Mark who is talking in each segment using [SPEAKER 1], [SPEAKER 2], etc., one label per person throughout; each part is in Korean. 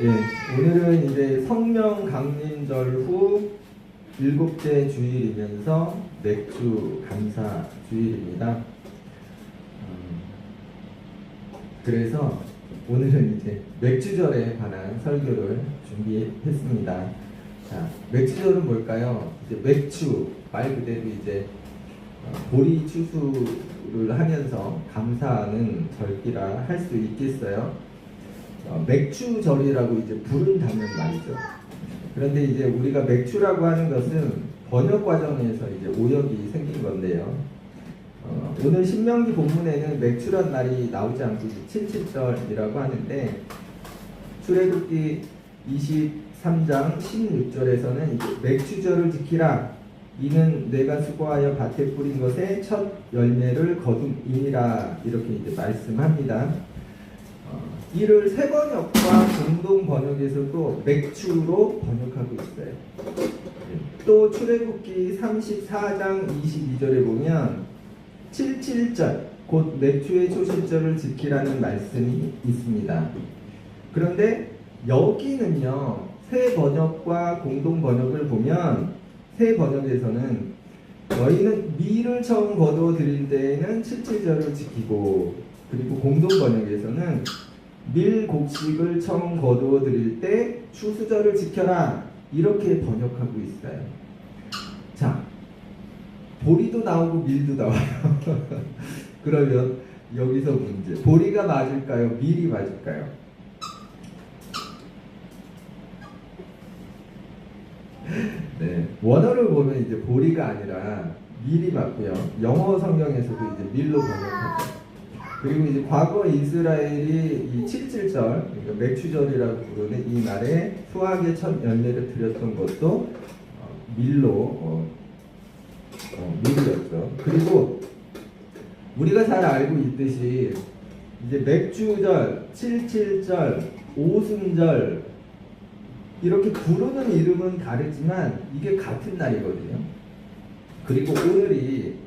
[SPEAKER 1] 예, 오늘은 이제 성령 강림절 후 일곱째 주일이면서 맥주 감사 주일입니다. 그래서 오늘은 이제 맥주절에 관한 설교를 준비했습니다. 자, 맥주절은 뭘까요? 이제 맥주 말 그대로 이제 보리 추수를 하면서 감사하는 절기라 할 수 있겠어요. 맥주절이라고 이제 부른다는 말이죠. 그런데 이제 우리가 맥주라고 하는 것은 번역 과정에서 이제 오역이 생긴 건데요. 오늘 신명기 본문에는 맥주란 말이 나오지 않고 77절이라고 하는데 출애굽기 23장 16절에서는 이제 맥주절을 지키라. 이는 내가 수고하여 밭에 뿌린 것의 첫 열매를 거둠이니라. 이렇게 이제 말씀합니다. 이를 새 번역과 공동 번역에서도 맥주로 번역하고 있어요. 또 출애굽기 34장 22절에 보면 77절 곧 맥주의 초실절을 지키라는 말씀이 있습니다. 그런데 여기는요, 새 번역과 공동 번역을 보면 새 번역에서는 너희는 밀을 처음 거두어 드릴 때에는 77절을 지키고, 그리고 공동 번역에서는 밀 곡식을 처음 거두어 드릴 때 추수절을 지켜라. 이렇게 번역하고 있어요. 자, 보리도 나오고 밀도 나와요. 그러면 여기서 문제. 보리가 맞을까요? 밀이 맞을까요? 네, 원어를 보면 이제 보리가 아니라 밀이 맞고요. 영어 성경에서도 이제 밀로 번역하죠. 그리고 이제 과거 이스라엘이 이 77절, 그러니까 맥주절이라고 부르는 이 날에 수확의 첫 열매를 드렸던 것도 밀로 밀이었죠. 그리고 우리가 잘 알고 있듯이 이제 맥주절, 77절, 오순절 이렇게 부르는 이름은 다르지만 이게 같은 날이거든요. 그리고 오늘이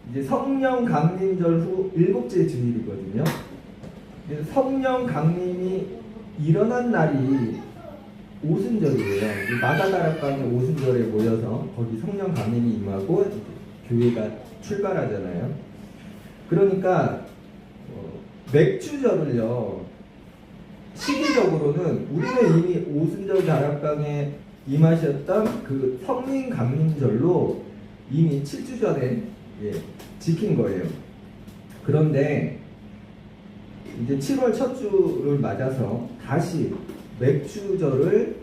[SPEAKER 1] 이제 성령 강림절 후 일곱째 주일이거든요. 성령 강림이 일어난 날이 오순절이에요. 마가다락방에 오순절에 모여서 거기 성령 강림이 임하고 교회가 출발하잖아요. 그러니까 맥주절을요, 시기적으로는 우리는 이미 오순절 다락방에 임하셨던 그 성령 강림절로 이미 7주 전에 지킨 거예요. 그런데 이제 7월 첫 주를 맞아서 다시 맥주절을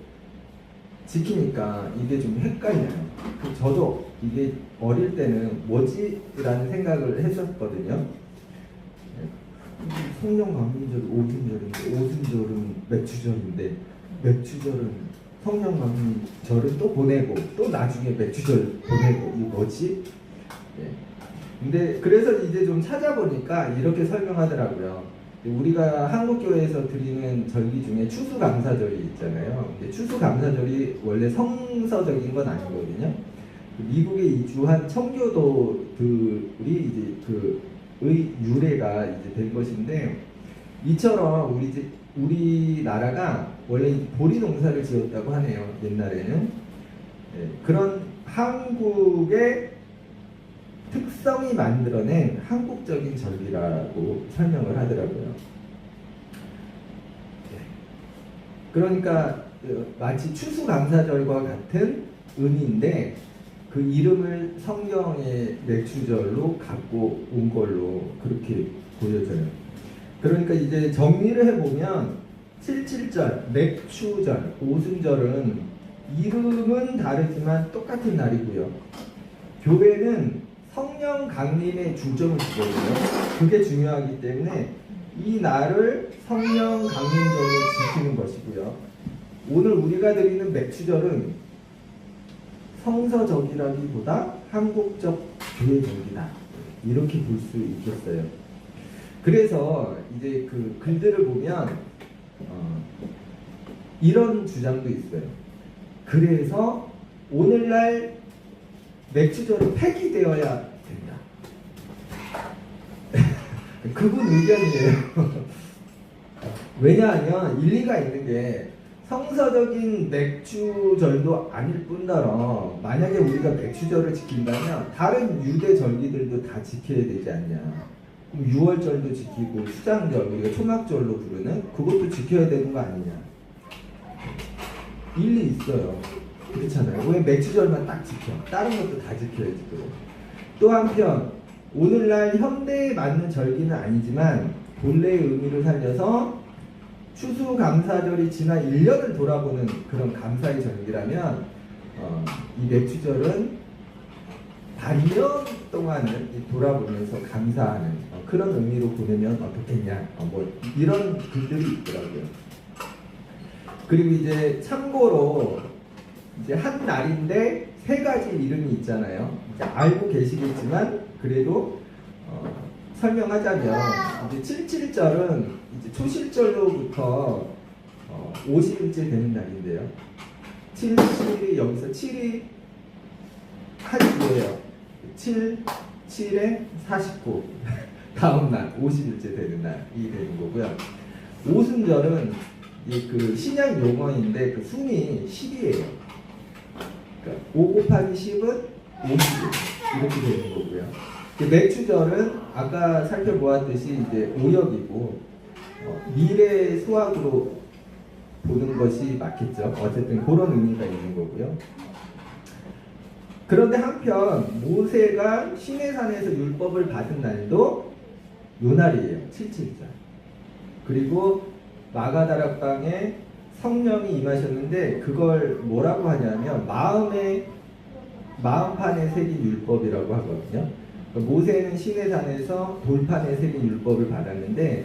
[SPEAKER 1] 지키니까 이게 좀 헷갈려요. 저도 이게 어릴 때는 뭐지라는 생각을 했었거든요. 성령 강림절 오순절인데 오순절은 맥주절인데 맥주절은 성령 강림절은 또 보내고 또 나중에 맥주절 보내고 이거 뭐지? 근데 그래서 이제 좀 찾아보니까 이렇게 설명하더라고요. 우리가 한국교회에서 드리는 절기 중에 추수감사절이 있잖아요. 근데 추수감사절이 원래 성서적인 건 아니거든요. 미국에 이주한 청교도들이 이제 의 유래가 이제 된 것인데, 이처럼 우리나라가 원래 보리 농사를 지었다고 하네요. 옛날에는. 그런 한국의 특성이 만들어낸 한국적인 절기라고 설명을 하더라고요. 그러니까 마치 추수감사절과 같은 의미인데 그 이름을 성경의 맥주절로 갖고 온 걸로 그렇게 보여져요. 그러니까 이제 정리를 해보면 77절, 맥주절, 오순절은 이름은 다르지만 똑같은 날이고요. 교회는 성령 강림에 중점을 두거든요. 그게 중요하기 때문에 이 날을 성령 강림절로 지키는 것이고요. 오늘 우리가 드리는 맥주절은 성서적이라기보다 한국적 교회적이다. 이렇게 볼 수 있겠어요. 그래서 이제 그 글들을 보면 이런 주장도 있어요. 그래서 오늘날 맥주절이 폐기되어야 된다. 그분 의견이에요. 왜냐하면 일리가 있는 게 성서적인 맥추절도 아닐 뿐더러 만약에 우리가 맥추절을 지킨다면 다른 유대 절기들도 다 지켜야 되지 않냐. 그럼 유월절도 지키고 수장절, 우리가 초막절로 부르는 그것도 지켜야 되는 거 아니냐. 일리 있어요. 그렇잖아요. 왜 맥추절만 딱 지켜? 다른 것도 다 지켜야지. 또 한편 오늘날 현대에 맞는 절기는 아니지만 본래의 의미를 살려서 추수감사절이 지난 1년을 돌아보는 그런 감사의 절기라면 이 맥추절은 반년 동안을 돌아보면서 감사하는 그런 의미로 보내면 어떻겠냐, 뭐 이런 글들이 있더라고요. 그리고 이제 참고로 이제 한 날인데 세 가지 이름이 있잖아요. 이제 알고 계시겠지만 그래도 설명하자면 이제 77절은 이제 초실절로부터 50일째 되는 날인데요. 77이 여기서 7이 한 주예요. 7, 7에 49 다음 날 50일째 되는 날이 되는 거고요. 오순절은 그 신약 용어인데 그 순이 10이에요. 그러니까 5 곱하기 10은 50일 이렇게 되는 거고요. 맥추절은 아까 살펴보았듯이 이제 오역이고 미래 수학으로 보는 것이 맞겠죠. 어쨌든 그런 의미가 있는 거고요. 그런데 한편 모세가 시내산에서 율법을 받은 날도 요 날이에요. 77절. 그리고 마가다락방에 성령이 임하셨는데 그걸 뭐라고 하냐면 마음판에 새긴 율법이라고 하거든요. 모세는 시내산에서 돌판에 새긴 율법을 받았는데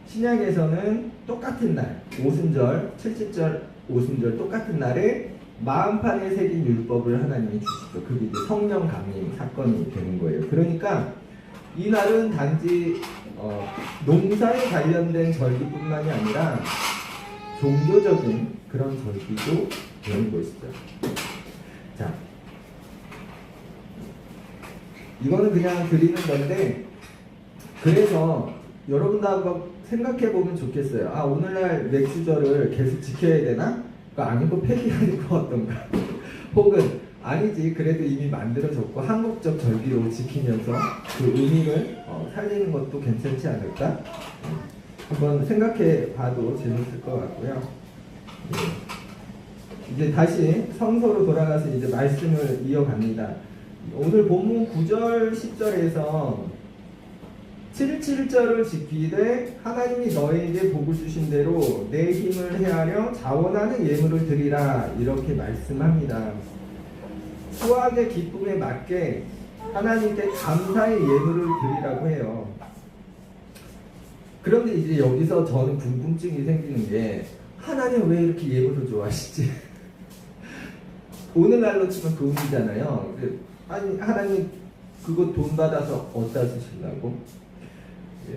[SPEAKER 1] 신약에서는 똑같은 날 오순절 77절 오순절 똑같은 날에 마음판에 새긴 율법을 하나님이 주시죠. 그게 이제 성령 강림 사건이 되는 거예요. 그러니까 이 날은 단지 농사에 관련된 절기뿐만이 아니라 종교적인 그런 절기도 되는 것이죠. 자, 이거는 그냥 드리는 건데 그래서 여러분도 한번 생각해 보면 좋겠어요. 아, 오늘날 맥주절을 계속 지켜야 되나? 아니고 폐기하는 거 어떤가? 혹은 아니지, 그래도 이미 만들어졌고 한국적 절기로 지키면서 그 의미를 살리는 것도 괜찮지 않을까? 한번 생각해 봐도 재밌을 것 같고요. 이제 다시 성서로 돌아가서 이제 말씀을 이어갑니다. 오늘 본문 9절 10절에서 77절을 지키되 하나님이 너에게 복을 주신 대로 내 힘을 헤아려 자원하는 예물을 드리라 이렇게 말씀합니다. 수확의 기쁨에 맞게 하나님께 감사의 예물을 드리라고 해요. 그런데 이제 여기서 저는 궁금증이 생기는 게 하나님 왜 이렇게 예물을 좋아하시지? 오늘날로 치면 그 의미잖아요. 아니 하나님 그거 돈 받아서 어디다 쓰시려고?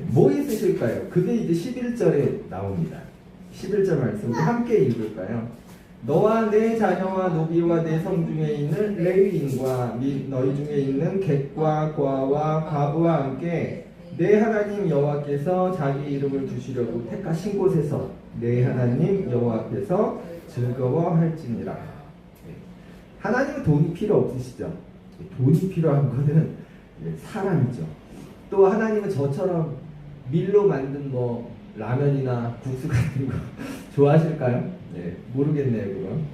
[SPEAKER 1] 뭐에 쓰실까요? 그게 이제 11절에 나옵니다. 11절 말씀 함께 읽을까요? 너와 내 자녀와 노비와 내 성중에 있는 레위인과 및 너희 중에 있는 객과 고아와 과부와 함께 내 하나님 여호와께서 자기 이름을 두시려고 택하신 곳에서 내 하나님 여호와 앞에서 즐거워할지니라. 하나님은 돈이 필요 없으시죠? 돈이 필요한 것은 사람이죠. 또 하나님은 저처럼 밀로 만든 뭐 라면이나 국수 같은 거 좋아하실까요? 네, 모르겠네요, 그건.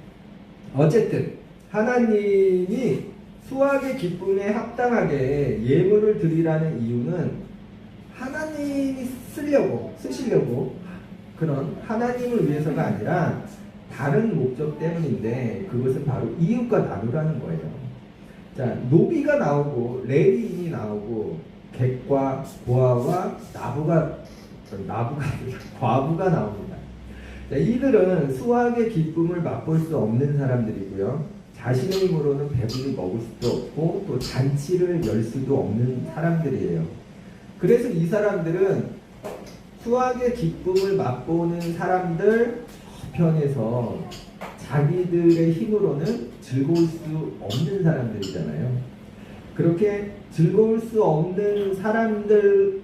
[SPEAKER 1] 어쨌든 하나님이 수확의 기쁨에 합당하게 예물을 드리라는 이유는 하나님이 쓰시려고 그런 하나님을 위해서가 아니라 다른 목적 때문인데 그것은 바로 이웃과 나누라는 거예요. 자, 노비가 나오고 레위인이 나오고 객과 고아와 과부가 나옵니다. 자, 이들은 수확의 기쁨을 맛볼 수 없는 사람들이고요. 자신의 힘으로는 배불리 먹을 수도 없고 또 잔치를 열 수도 없는 사람들이에요. 그래서 이 사람들은 수확의 기쁨을 맛보는 사람들 편에서 자기들의 힘으로는 즐거울 수 없는 사람들이잖아요. 그렇게 즐거울 수 없는 사람들을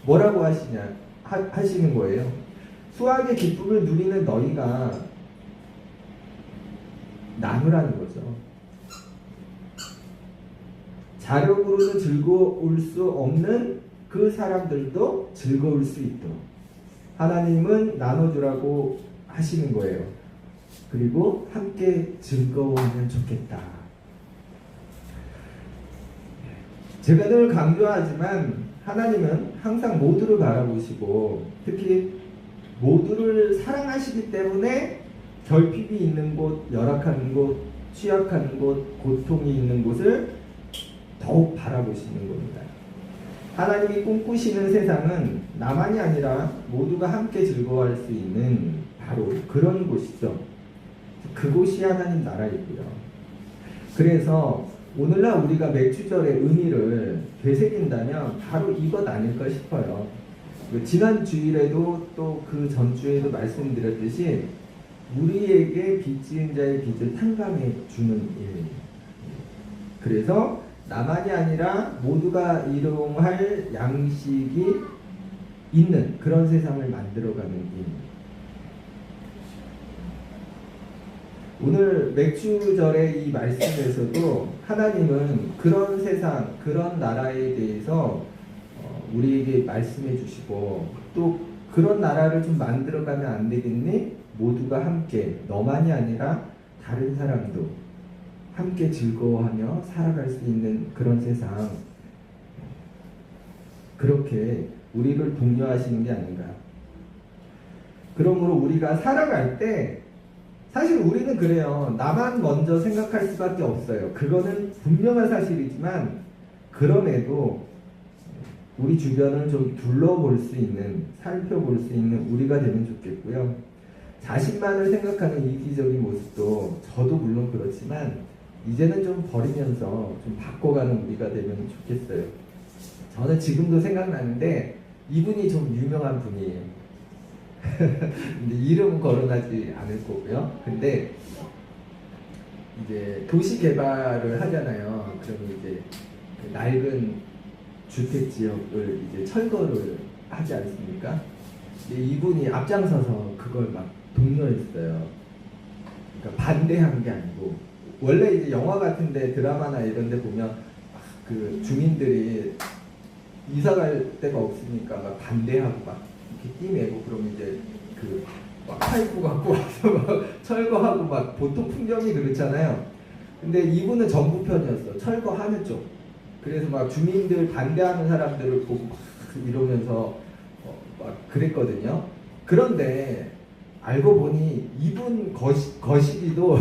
[SPEAKER 1] 뭐라고 하시는 거예요? 수학의 기쁨을 누리는 너희가 나누라는 거죠. 자력으로는 즐거울 수 없는 그 사람들도 즐거울 수 있도록 하나님은 나눠주라고 하시는 거예요. 그리고 함께 즐거워하면 좋겠다. 제가 늘 강조하지만 하나님은 항상 모두를 바라보시고 특히 모두를 사랑하시기 때문에 결핍이 있는 곳, 열악한 곳, 취약한 곳, 고통이 있는 곳을 더욱 바라보시는 겁니다. 하나님이 꿈꾸시는 세상은 나만이 아니라 모두가 함께 즐거워할 수 있는 바로 그런 곳이죠. 그곳이 하나님 나라이고요. 그래서 오늘날 우리가 맥주절의 의미를 되새긴다면 바로 이것 아닐까 싶어요. 지난 주일에도 또 그 전주에도 말씀드렸듯이 우리에게 빚 지은 자의 빚을 탕감해 주는 일. 그래서 나만이 아니라 모두가 일용할 양식이 있는 그런 세상을 만들어가는 일. 오늘 맥주절의 이 말씀에서도 하나님은 그런 세상, 그런 나라에 대해서 우리에게 말씀해 주시고 또 그런 나라를 좀 만들어가면 안 되겠니? 모두가 함께 너만이 아니라 다른 사람도 함께 즐거워하며 살아갈 수 있는 그런 세상, 그렇게 우리를 독려하시는 게 아닌가. 그러므로 우리가 살아갈 때 사실 우리는 그래요. 나만 먼저 생각할 수밖에 없어요. 그거는 분명한 사실이지만 그럼에도 우리 주변을 좀 둘러볼 수 있는, 살펴볼 수 있는 우리가 되면 좋겠고요. 자신만을 생각하는 이기적인 모습도 저도 물론 그렇지만 이제는 좀 버리면서 좀 바꿔가는 우리가 되면 좋겠어요. 저는 지금도 생각나는데 이분이 좀 유명한 분이에요. 근데 이름 거론하지 않을 거고요. 근데 이제 도시 개발을 하잖아요. 그럼 이제 그 낡은 주택 지역을 이제 철거를 하지 않습니까? 이분이 앞장서서 그걸 막 독려했어요. 그러니까 반대한 게 아니고 원래 이제 영화 같은데 드라마나 이런데 보면 그 주민들이 이사 갈 데가 없으니까 막 반대하고 막 이렇게 띠매고 그러면 이제 그 막 파이프 갖고 와서 막 철거하고 막 보통 풍경이 그렇잖아요. 근데 이분은 정부 편이었어. 철거하는 쪽. 그래서 막 주민들 반대하는 사람들을 보고 막 이러면서 막 그랬거든요. 그런데 알고 보니 이분 거시기도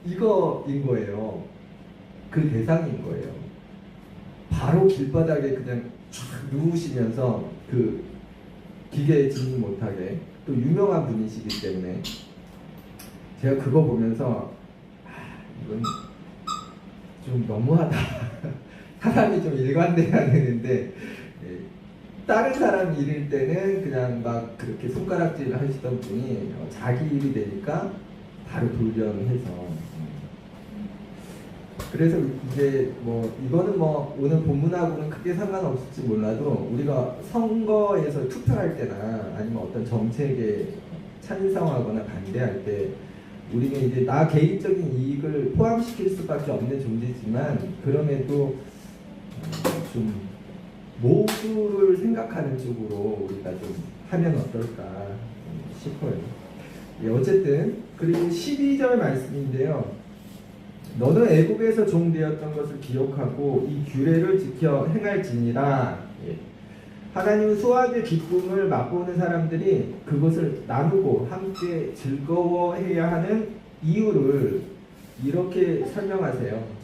[SPEAKER 1] 이거인 거예요. 그 대상인 거예요. 바로 길바닥에 그냥 쫙 누우시면서 그 기계에 지니 못하게 또 유명한 분이시기 때문에 제가 그거 보면서 이건 좀 너무하다. 사람이 좀 일관돼야 되는데 다른 사람 일일 때는 그냥 막 그렇게 손가락질 하시던 분이 자기 일이 되니까 바로 돌변해서 그래서 이제 뭐 이거는 뭐 오늘 본문하고는 크게 상관없을지 몰라도 우리가 선거에서 투표할 때나 아니면 어떤 정책에 찬성하거나 반대할 때 우리는 이제 나 개인적인 이익을 포함시킬 수밖에 없는 존재지만 그럼에도 좀 모두를 생각하는 쪽으로 우리가 좀 하면 어떨까 싶어요. 어쨌든 그리고 12절 말씀인데요. 너는 애굽에서 종되었던 것을 기억하고 이 규례를 지켜 행할지니라. 하나님은 수학의 기쁨을 맛보는 사람들이 그것을 나누고 함께 즐거워해야 하는 이유를 이렇게 설명하세요.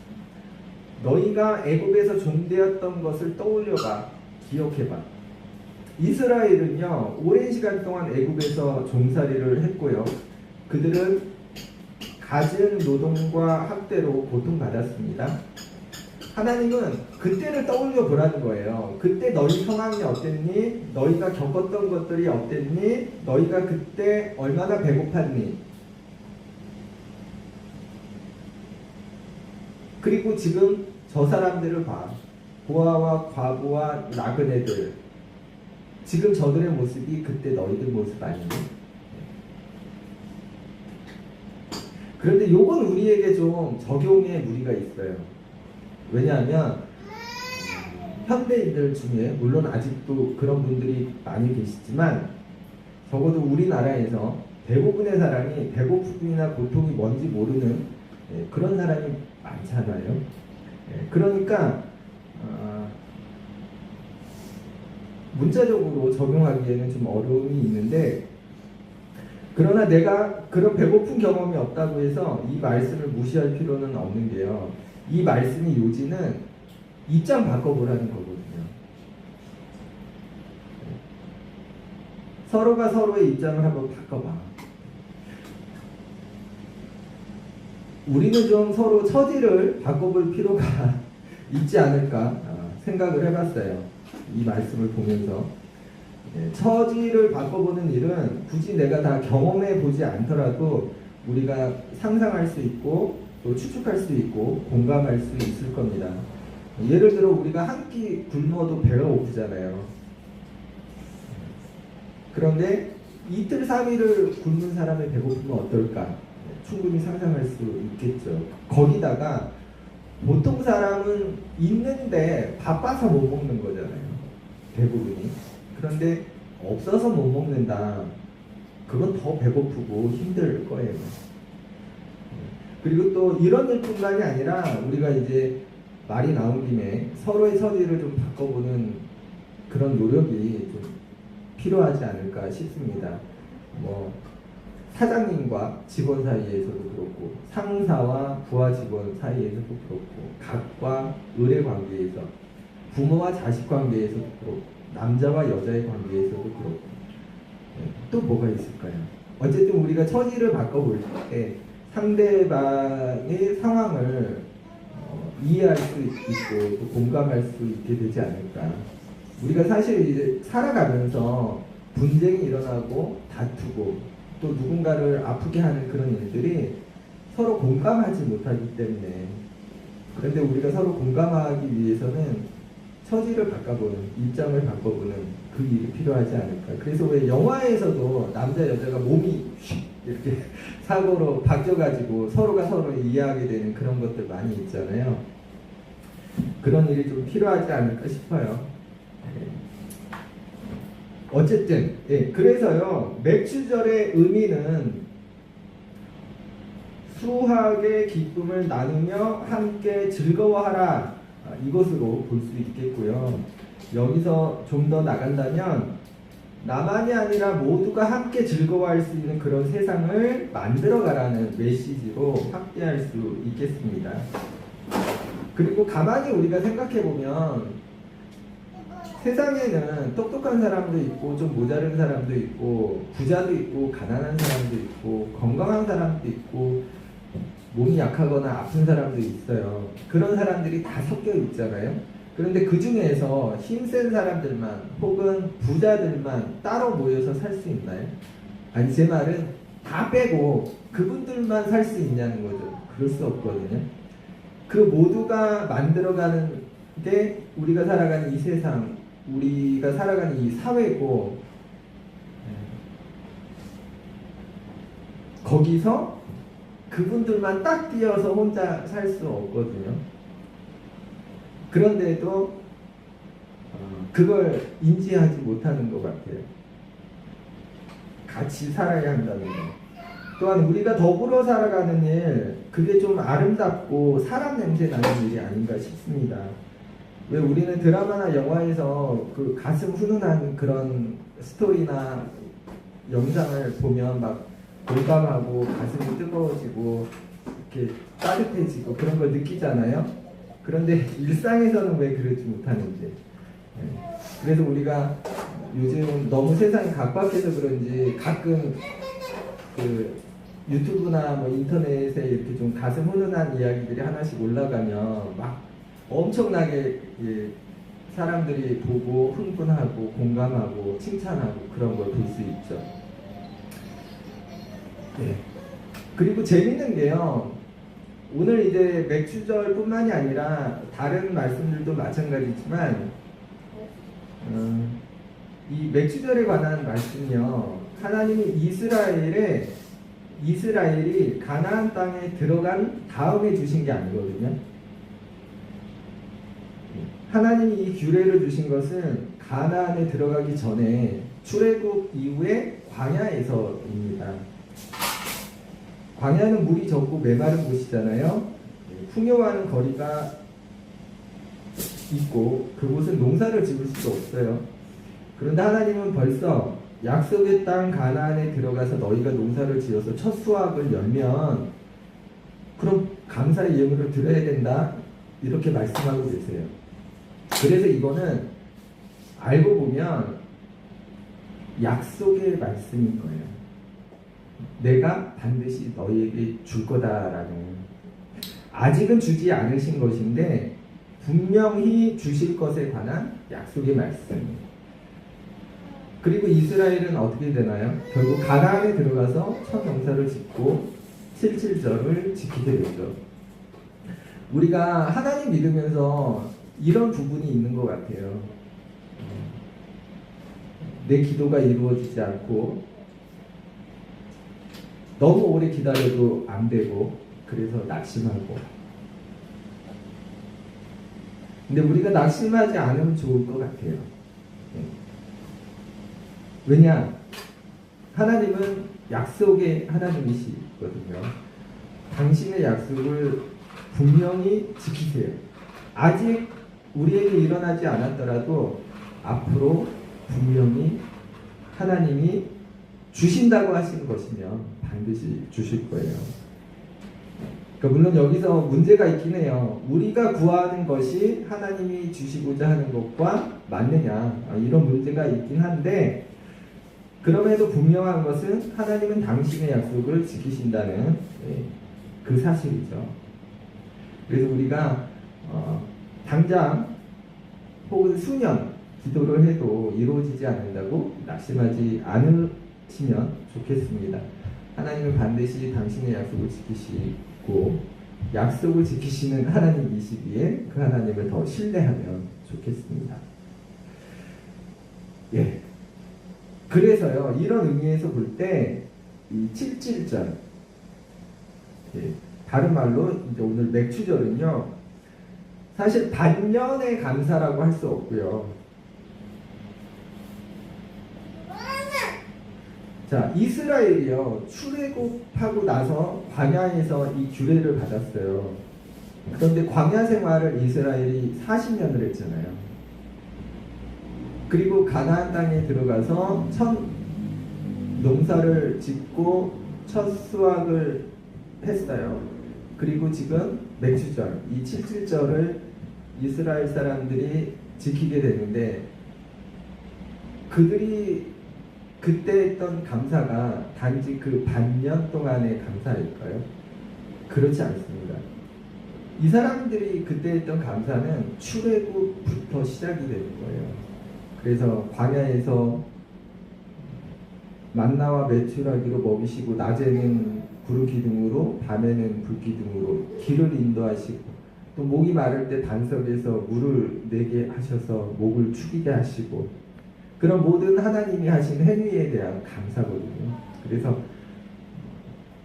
[SPEAKER 1] 너희가 애굽에서 종되었던 것을 떠올려봐, 기억해봐. 이스라엘은요 오랜 시간 동안 애굽에서 종살이를 했고요. 그들은 갖은 노동과 학대로 고통받았습니다. 하나님은 그때를 떠올려 보라는 거예요. 그때 너희 상황이 어땠니? 너희가 겪었던 것들이 어땠니? 너희가 그때 얼마나 배고팠니? 그리고 지금 저 사람들을 봐. 고아와 과부와 나그네들. 지금 저들의 모습이 그때 너희들 모습 아니니? 그런데 요건 우리에게 좀 적용의 무리가 있어요. 왜냐하면 현대인들 중에 물론 아직도 그런 분들이 많이 계시지만 적어도 우리나라에서 대부분의 사람이 배고픔이나 고통이 뭔지 모르는 그런 사람이 많잖아요. 그러니까 문자적으로 적용하기에는 좀 어려움이 있는데, 그러나 내가 그런 배고픈 경험이 없다고 해서 이 말씀을 무시할 필요는 없는 게요, 이 말씀이 요지는 입장 바꿔보라는 거거든요. 서로가 서로의 입장을 한번 바꿔봐. 우리는 좀 서로 처지를 바꿔볼 필요가 있지 않을까 생각을 해봤어요. 이 말씀을 보면서. 처지를 바꿔보는 일은 굳이 내가 다 경험해 보지 않더라도 우리가 상상할 수 있고 또 추측할 수 있고 공감할 수 있을 겁니다. 예를 들어 우리가 한 끼 굶어도 배가 고프잖아요. 그런데 이틀 3일을 굶는 사람의 배고픔은 어떨까? 충분히 상상할 수 있겠죠. 거기다가 보통 사람은 있는데 바빠서 못 먹는 거잖아요. 대부분이. 그런데 없어서 못 먹는다. 그건 더 배고프고 힘들 거예요. 그리고 또 이런 일뿐만이 아니라 우리가 이제 말이 나온 김에 서로의 처지를 좀 바꿔보는 그런 노력이 좀 필요하지 않을까 싶습니다. 뭐 사장님과 직원 사이에서도 그렇고 상사와 부하 직원 사이에서도 그렇고 각과 의뢰 관계에서 부모와 자식 관계에서도 그렇고 남자와 여자의 관계에서도 그렇고 또 뭐가 있을까요? 어쨌든 우리가 처지를 바꿔볼 때 상대방의 상황을 이해할 수 있고 또 공감할 수 있게 되지 않을까. 우리가 사실 이제 살아가면서 분쟁이 일어나고 다투고 또 누군가를 아프게 하는 그런 일들이 서로 공감하지 못하기 때문에, 그런데 우리가 서로 공감하기 위해서는 처지를 바꿔보는, 입장을 바꿔보는 그 일이 필요하지 않을까. 그래서 왜 영화에서도 남자 여자가 몸이 이렇게 사고로 바뀌어가지고 서로가 서로 이해하게 되는 그런 것들 많이 있잖아요. 그런 일이 좀 필요하지 않을까 싶어요. 어쨌든 그래서요, 맥주절의 의미는 수학의 기쁨을 나누며 함께 즐거워하라, 이것으로 볼 수 있겠고요. 여기서 좀 더 나간다면 나만이 아니라 모두가 함께 즐거워할 수 있는 그런 세상을 만들어가라는 메시지로 확대할 수 있겠습니다. 그리고 가만히 우리가 생각해보면 세상에는 똑똑한 사람도 있고 좀 모자른 사람도 있고 부자도 있고 가난한 사람도 있고 건강한 사람도 있고 몸이 약하거나 아픈 사람도 있어요. 그런 사람들이 다 섞여 있잖아요. 그런데 그 중에서 힘센 사람들만 혹은 부자들만 따로 모여서 살 수 있나요? 아니, 제 말은 다 빼고 그분들만 살 수 있냐는 거죠. 그럴 수 없거든요. 그 모두가 만들어가는 게 우리가 살아가는 이 세상, 우리가 살아가는 이 사회고, 거기서 그분들만 딱 띄어서 혼자 살 수 없거든요. 그런데도 그걸 인지하지 못하는 것 같아요. 같이 살아야 한다는 거. 또한 우리가 더불어 살아가는 일, 그게 좀 아름답고 사람 냄새 나는 일이 아닌가 싶습니다. 왜 우리는 드라마나 영화에서 그 가슴 훈훈한 그런 스토리나 영상을 보면 막 공감하고 가슴이 뜨거워지고 이렇게 따뜻해지고 그런 걸 느끼잖아요. 그런데 일상에서는 왜 그러지 못하는지. 그래서 우리가 요즘 너무 세상이 각박해서 그런지 가끔 그 유튜브나 뭐 인터넷에 이렇게 좀 가슴 훈훈한 이야기들이 하나씩 올라가면 막 엄청나게 사람들이 보고 흥분하고 공감하고 칭찬하고 그런 걸 볼 수 있죠. 그리고 재밌는 게요, 오늘 이제 맥주절뿐만이 아니라 다른 말씀들도 마찬가지지만 이 맥주절에 관한 말씀이요, 하나님이 이스라엘에 이스라엘이 가나안 땅에 들어간 다음에 주신 게 아니거든요. 하나님이 이 규례를 주신 것은 가나안에 들어가기 전에 출애굽 이후에 광야에서입니다. 광야는 물이 적고 메마른 곳이잖아요. 풍요하는 거리가 있고 그곳은 농사를 지을 수도 없어요. 그런데 하나님은 벌써 약속의 땅 가나안에 들어가서 너희가 농사를 지어서 첫 수확을 열면 그럼 감사의 예물을 드려야 된다 이렇게 말씀하고 계세요. 그래서 이거는 알고 보면 약속의 말씀인 거예요. 내가 반드시 너희에게 줄 거다라는, 아직은 주지 않으신 것인데 분명히 주실 것에 관한 약속의 말씀. 그리고 이스라엘은 어떻게 되나요? 결국 가나안에 들어가서 첫 농사를 짓고 7.7절을 지키게 되죠. 우리가 하나님 믿으면서 이런 부분이 있는 것 같아요. 내 기도가 이루어지지 않고 너무 오래 기다려도 안 되고 그래서 낙심하고. 근데 우리가 낙심하지 않으면 좋을 것 같아요. 왜냐? 하나님은 약속의 하나님이시거든요. 당신의 약속을 분명히 지키세요. 아직 우리에게 일어나지 않았더라도 앞으로 분명히 하나님이 주신다고 하시는 것이면 반드시 주실 거예요. 그러니까 물론 여기서 문제가 있긴 해요. 우리가 구하는 것이 하나님이 주시고자 하는 것과 맞느냐, 이런 문제가 있긴 한데, 그럼에도 분명한 것은 하나님은 당신의 약속을 지키신다는 그 사실이죠. 그래서 우리가 당장 혹은 수년 기도를 해도 이루어지지 않는다고 낙심하지 않으시면 좋겠습니다. 하나님은 반드시 당신의 약속을 지키시고 약속을 지키시는 하나님이시기에 그 하나님을 더 신뢰하면 좋겠습니다. 예. 그래서요, 이런 의미에서 볼 때 이 7.7절, 예, 다른 말로 이제 오늘 맥추절은요, 사실 반년의 감사라고 할 수 없고요. 자, 이스라엘이요, 출애굽하고 나서 광야에서 이 규례를 받았어요. 그런데 광야 생활을 이스라엘이 40년을 했잖아요. 그리고 가나안 땅에 들어가서 첫 농사를 짓고 첫 수확을 했어요. 그리고 지금 맥추절, 이 7.7절을 이스라엘 사람들이 지키게 되는데, 그들이 그때 했던 감사가 단지 그 반년 동안의 감사일까요? 그렇지 않습니다. 이 사람들이 그때 했던 감사는 출애굽부터 시작이 되는 거예요. 그래서 광야에서 만나와 메추라기로 먹이시고 낮에는 구름 기둥으로 밤에는 불 기둥으로 길을 인도하시고, 또 목이 마를 때 반석에서 물을 내게 하셔서 목을 축이게 하시고, 그런 모든 하나님이 하신 행위에 대한 감사거든요. 그래서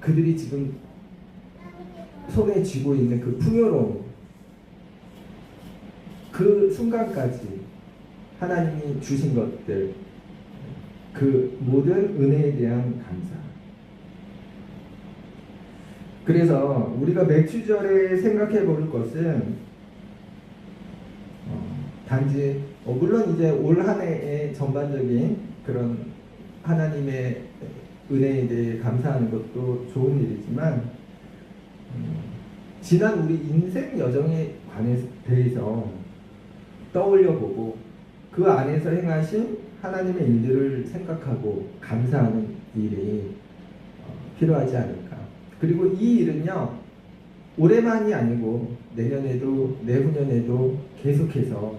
[SPEAKER 1] 그들이 지금 손에 쥐고 있는 그 풍요로움, 그 순간까지 하나님이 주신 것들, 그 모든 은혜에 대한 감사. 그래서 우리가 맥추절에 생각해 볼 것은 단지 물론 이제 올 한 해의 전반적인 그런 하나님의 은혜에 대해 감사하는 것도 좋은 일이지만, 지난 우리 인생 여정에 대해서 떠올려 보고 그 안에서 행하신 하나님의 일들을 생각하고 감사하는 일이 필요하지 않을까. 그리고 이 일은요, 올해만이 아니고 내년에도 내후년에도 계속해서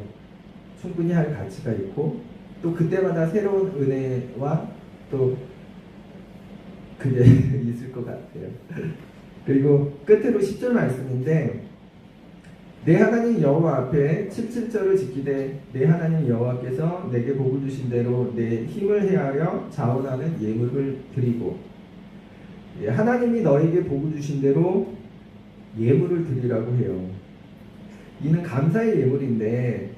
[SPEAKER 1] 충분히 할 가치가 있고, 또 그때마다 새로운 은혜와 또 그게 있을 것 같아요. 그리고 끝으로 10절 말씀인데, 내 하나님 여호와 앞에 7.7절을 지키되 내 하나님 여호와께서 내게 복을 주신 대로 내 힘을 헤아려 자원하는 예물을 드리고, 예, 하나님이 너에게 복 주신 대로 예물을 드리라고 해요. 이는 감사의 예물인데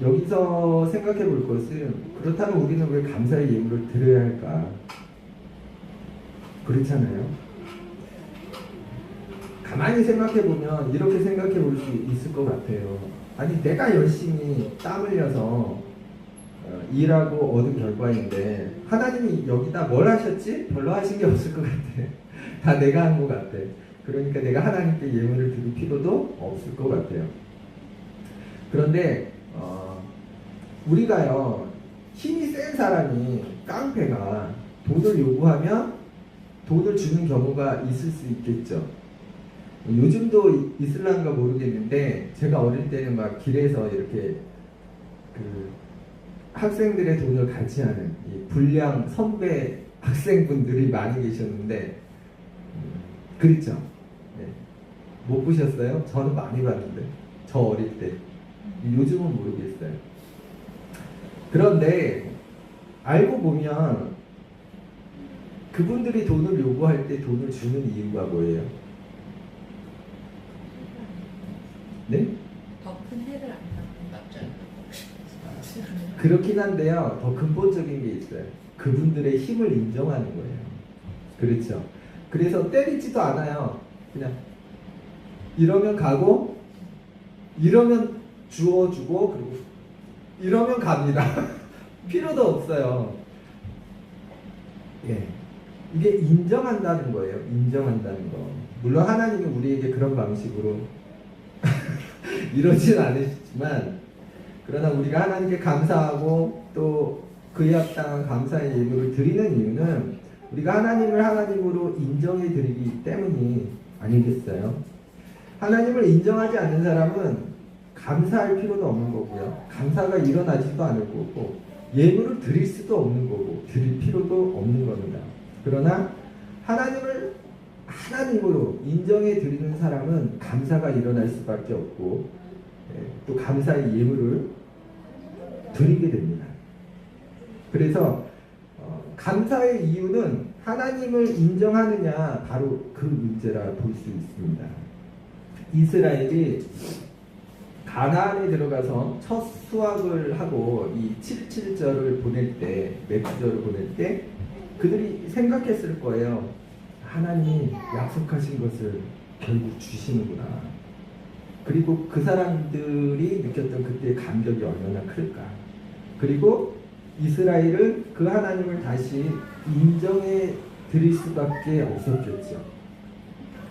[SPEAKER 1] 여기서 생각해 볼 것은 그렇다면 우리는 왜 감사의 예물을 드려야 할까? 그렇잖아요. 가만히 생각해 보면 이렇게 생각해 볼 수 있을 것 같아요. 아니 내가 열심히 땀 흘려서 일하고 얻은 결과인데 하나님이 여기다 뭘 하셨지? 별로 하신 게 없을 것 같아. 다 내가 한 것 같아. 그러니까 내가 하나님께 예물을 드릴 필요도 없을 것 같아요. 그런데 우리가요 힘이 센 사람이 깡패가 돈을 요구하면 돈을 주는 경우가 있을 수 있겠죠. 요즘도 있을란가 모르겠는데 제가 어릴 때는 막 길에서 이렇게 그 학생들의 돈을 같이 하는 이 불량 선배 학생분들이 많이 계셨는데 그렇죠. 네. 못 보셨어요? 저는 많이 봤는데 저 어릴 때. 요즘은 모르겠어요. 그런데 알고 보면 그분들이 돈을 요구할 때 돈을 주는 이유가 뭐예요? 네?
[SPEAKER 2] 더 큰 해를 안 받죠.
[SPEAKER 1] 그렇긴 한데요. 더 근본적인 게 있어요. 그분들의 힘을 인정하는 거예요. 그렇죠. 그래서 때리지도 않아요. 그냥 이러면 가고 이러면 주워주고 그리고 이러면 갑니다. 필요도 없어요. 예, 이게 인정한다는 거예요. 인정한다는 거. 물론 하나님이 우리에게 그런 방식으로 이러진 않으시지만 그러나 우리가 하나님께 감사하고 또 그에 합당한 감사의 예물을 드리는 이유는 우리가 하나님을 하나님으로 인정해 드리기 때문이 아니겠어요? 하나님을 인정하지 않는 사람은 감사할 필요도 없는 거고요. 감사가 일어나지도 않을 거고 예물을 드릴 수도 없는 거고 드릴 필요도 없는 겁니다. 그러나 하나님을 하나님으로 인정해 드리는 사람은 감사가 일어날 수밖에 없고 또 감사의 예물을 드리게 됩니다. 그래서 감사의 이유는 하나님을 인정하느냐 바로 그 문제라 볼 수 있습니다. 이스라엘이 가나안에 들어가서 첫 수확을 하고 이 77절을 보낼 때, 맥주절을 보낼 때 그들이 생각했을 거예요. 하나님이 약속하신 것을 결국 주시는구나. 그리고 그 사람들이 느꼈던 그때의 감격이 얼마나 클까. 그리고 이스라엘은 그 하나님을 다시 인정해 드릴 수밖에 없었겠죠.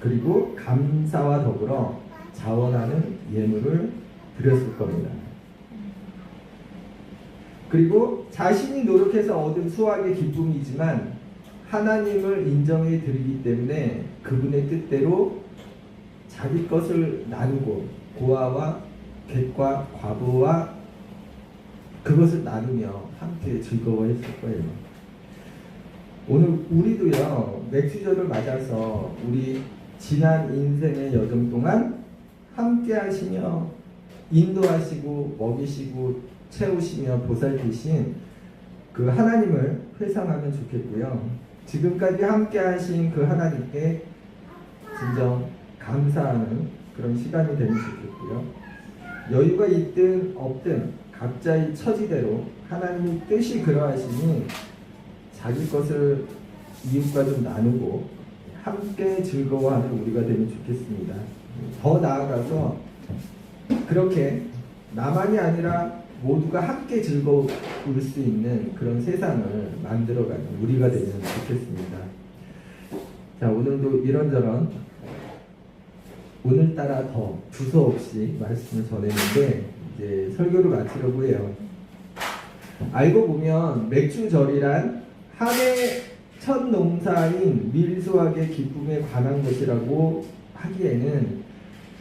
[SPEAKER 1] 그리고 감사와 더불어 자원하는 예물을 드렸을 겁니다. 그리고 자신이 노력해서 얻은 수확의 기쁨이지만 하나님을 인정해 드리기 때문에 그분의 뜻대로 자기 것을 나누고 고아와 객과 과부와 그것을 나누며 함께 즐거워했을 거예요. 오늘 우리도요 맥주절을 맞아서 우리 지난 인생의 여정 동안 함께 하시며 인도하시고 먹이시고 채우시며 보살피신 그 하나님을 회상하면 좋겠고요. 지금까지 함께 하신 그 하나님께 진정 감사하는 그런 시간이 되면 좋겠고요. 여유가 있든 없든 각자의 처지대로 하나님의 뜻이 그러하시니 자기 것을 이웃과 좀 나누고 함께 즐거워하는 우리가 되면 좋겠습니다. 더 나아가서 그렇게 나만이 아니라 모두가 함께 즐거울 수 있는 그런 세상을 만들어가는 우리가 되면 좋겠습니다. 자, 오늘도 이런저런 오늘따라 더 두서없이 말씀을 전했는데 이제 설교를 마치려고 해요. 알고 보면 맥주절이란 한 해 첫 농사인 밀수확의 기쁨에 관한 것이라고 하기에는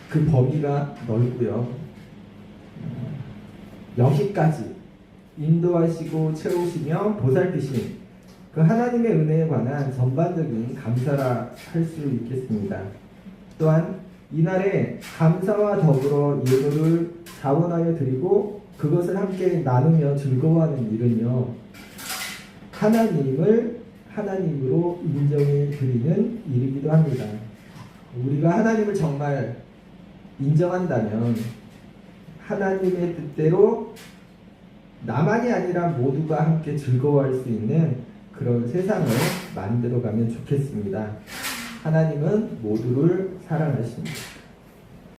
[SPEAKER 1] 그 범위가 넓고요. 여기까지 인도하시고 채우시며 보살피신 그 하나님의 은혜에 관한 전반적인 감사라 할 수 있겠습니다. 또한 이날에 감사와 더불어 예물을 자원하여 드리고 그것을 함께 나누며 즐거워하는 일은요, 하나님을 하나님으로 인정해 드리는 일이기도 합니다. 우리가 하나님을 정말 인정한다면 하나님의 뜻대로 나만이 아니라 모두가 함께 즐거워할 수 있는 그런 세상을 만들어가면 좋겠습니다. 하나님은 모두를 사랑하십니다.